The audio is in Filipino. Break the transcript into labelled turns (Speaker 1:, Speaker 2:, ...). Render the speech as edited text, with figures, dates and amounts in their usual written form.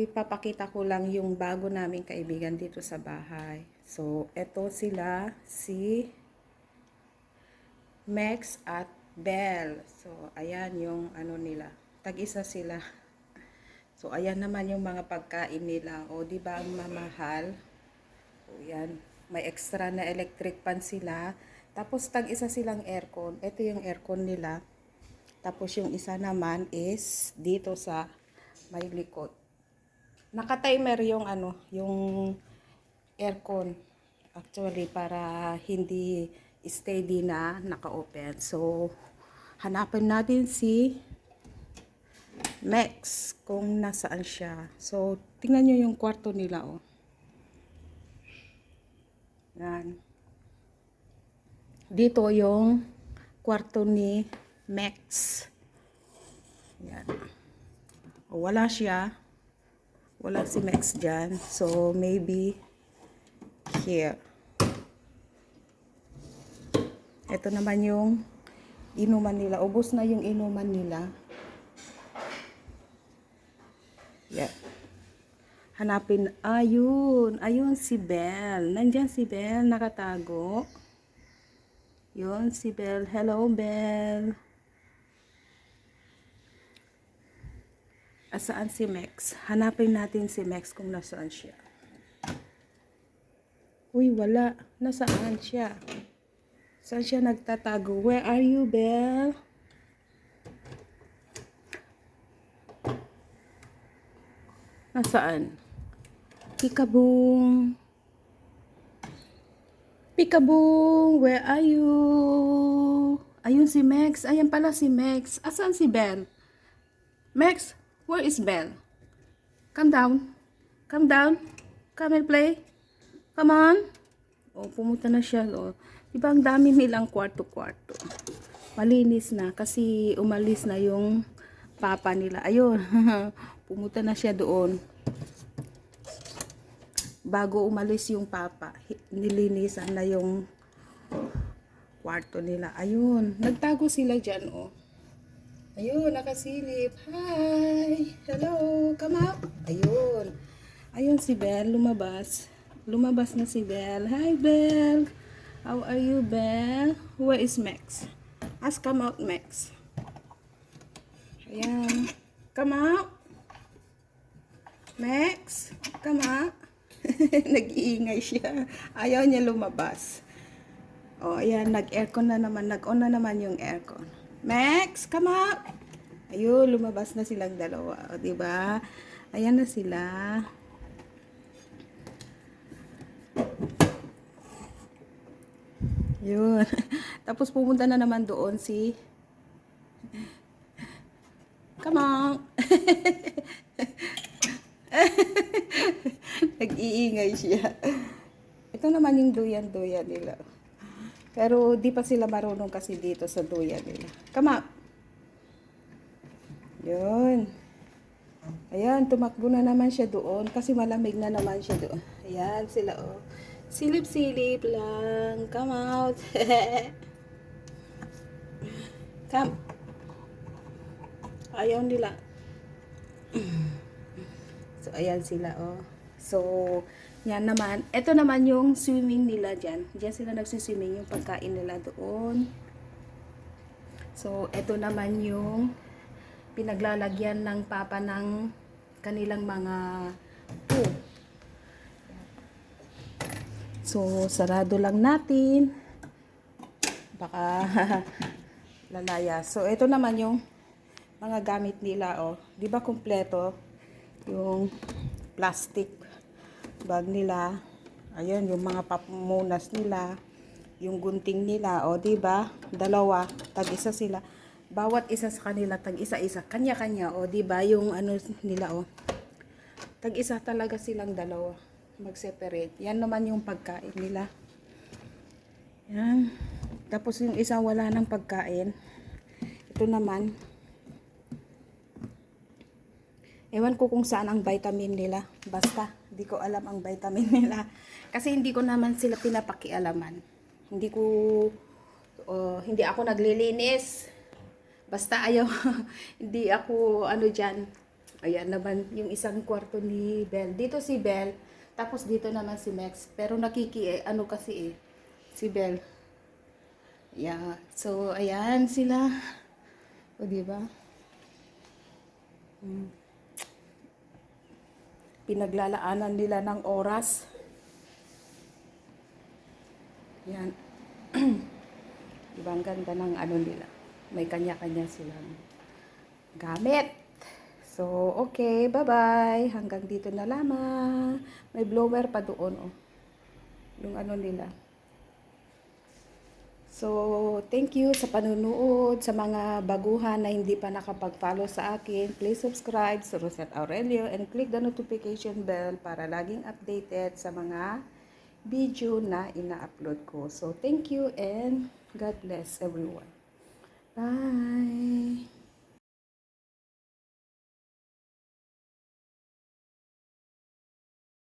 Speaker 1: ipapakita ko lang yung bago naming kaibigan dito sa bahay. So, eto sila, si Max at Belle. So, ayan yung ano nila. Tag-isa sila. So, ayan naman yung mga pagkain nila. O, di ba ang mamahal? O, yan. May extra na electric pan sila. Tapos, tag-isa silang aircon. Ito yung aircon nila. Tapos, yung isa naman is dito sa may likod. Naka-timer yung ano, yung aircon. Actually, para hindi steady na naka-open. So, hanapin natin si Max kung nasaan siya. So, tingnan nyo yung kwarto nila, oh. Yan. Dito yung kwarto ni Max. Yan. O, wala siya. Wala si Max dyan. So, maybe here. Ito naman yung inuman nila. Ubos na yung inuman nila. Yeah. Hanapin. Ayun. Ayun si Belle. Nandyan si Belle. Nakatago. Yun si Belle. Hello, Belle. Asaan si Max? Hanapin natin si Max kung nasaan siya. Uy, wala. Nasaan siya? Saan siya nagtatago? Where are you, Belle? Nasaan? Peekaboo. Peekaboo, where are you? Ayun si Max. Ayan pala si Max. Asaan si Belle? Max, where is Belle? Come down. Come down. Come and play. Come on. Oh, pumunta na siya. Oh. Diba ang dami nilang kwarto-kwarto. Malinis na kasi umalis na yung papa nila. Ayun. Pumunta na siya doon. Bago umalis yung papa, nilinisan na yung kwarto nila. Ayun. Nagtago sila dyan, oh. Ayun, nakasilip. Hi! Hello! Come out! Ayun. Ayun si Belle, lumabas. Lumabas na si Belle. Hi, Belle! How are you, Belle? Where is Max? Ask come out, Max. Ayan. Come out! Max! Come out! Nag-iingay siya. Ayaw niya lumabas. O, ayan. Nag-aircon na naman. Nag-on na naman yung aircon. Max, come out. Ayun, lumabas na silang dalawa. O, diba? Ayan na sila. Yun. Tapos pumunta na naman doon si come on. Nag-iingay siya. Ito naman yung duyan-duyan nila. Pero di pa sila marunong kasi dito sa duyan nila. Come up. Yun. Ayan, tumakbo na naman siya doon kasi malamig na naman siya doon. Ayan sila, oh. Silip-silip lang. Come out. Come. Ayaw nila. So, ayan sila, oh. So, yan naman. Ito naman yung swimming nila dyan. Diyan sila nagsiswimming yung pagkain nila doon. So, ito naman yung pinaglalagyan ng papa ng kanilang mga food. So, sarado lang natin. Baka lalaya. So, ito naman yung mga gamit nila, oh. Di ba kumpleto? Yung plastic bag nila. Ayun, yung mga pamunas nila. Yung gunting nila, oh. Di ba? Dalawa. Tag-isa sila. Bawat isa sa kanila, tag-isa-isa. Kanya-kanya, oh. Di ba? Yung ano nila, oh. Tag-isa talaga silang dalawa. Mag-separate. Yan naman yung pagkain nila. Yan. Tapos yung isa wala ng pagkain. Ito naman. Ewan ko kung saan ang vitamin nila. Basta, hindi ko alam ang vitamin nila. Kasi hindi ko naman sila pinapakialaman. Hindi ako naglilinis. Basta ayaw, hindi ako, ano dyan, Ayan naman yung isang kwarto ni Belle. Dito si Belle, tapos dito naman si Max. Pero ano kasi si Belle. Yeah. So, ayan sila. O, diba? Pinaglalaanan nila ng oras. Yan. Diba, ang ganda ng ano nila. May kanya-kanya silang gamit. So, okay. Bye-bye. Hanggang dito na lamang. May blower pa doon, oh. Yung ano nila. So, thank you sa panunood. Sa mga baguhan na hindi pa nakapag-follow sa akin, please subscribe sa Rosette Aurelio and click the notification bell para laging updated sa mga video na ina-upload ko. So, thank you and God bless everyone. Bye!